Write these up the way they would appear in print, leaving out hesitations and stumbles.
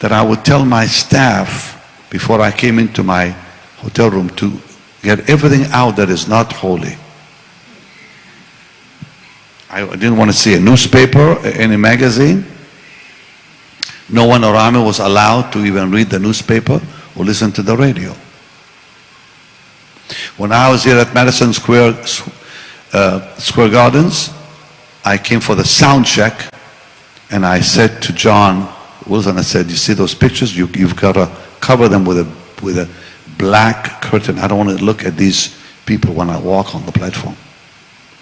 that I would tell my staff before I came into my hotel room to get everything out that is not holy. I didn't want to see a newspaper, any magazine. No one around me was allowed to even read the newspaper or listen to the radio. When I was here at Madison Square Gardens, I came for the sound check, and I said to John Wilson, I said, you see those pictures? You've got to cover them with a black curtain. I don't want to look at these people when I walk on the platform,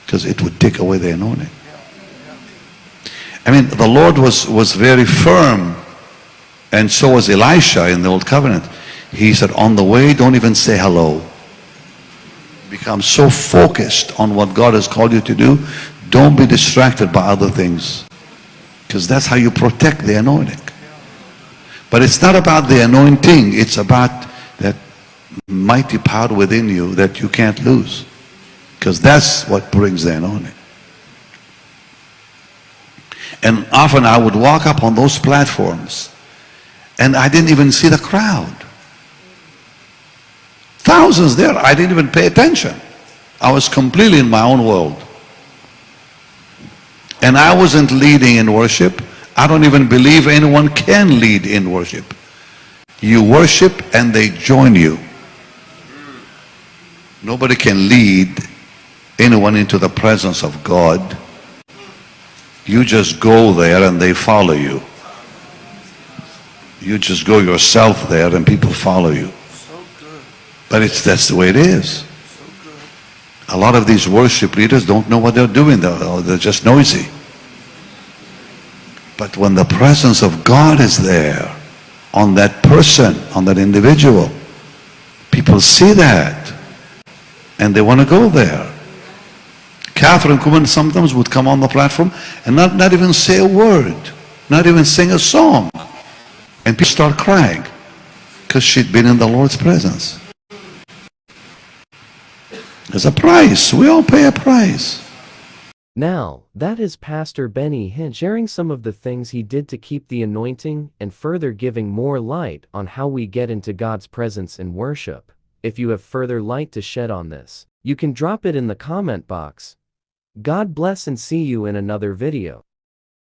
because it would take away the anointing. I mean, the Lord was very firm, and so was Elisha in the Old Covenant. He said, on the way, don't even say hello. Become so focused on what God has called you to do, don't be distracted by other things, because that's how you protect the anointing. But it's not about the anointing, it's about that mighty power within you that you can't lose, because that's what brings the anointing. And often I would walk up on those platforms and I didn't even see the crowd. Thousands there, I didn't even pay attention. I was completely in my own world. And I wasn't leading in worship. I don't even believe anyone can lead in worship. You worship and they join you. Nobody can lead anyone into the presence of God. You just go there and they follow you. You just go yourself there and people follow you. But that's the way it is. A lot of these worship leaders don't know what they're doing. They're just noisy. But when the presence of God is there on that person, on that individual, people see that and they want to go there. Catherine Kuhlman sometimes would come on the platform and not even say a word, not even sing a song. And people start crying because she'd been in the Lord's presence. There's a price. We all pay a price. Now, that is Pastor Benny Hinn sharing some of the things he did to keep the anointing and further giving more light on how we get into God's presence in worship. If you have further light to shed on this, you can drop it in the comment box. God bless and see you in another video.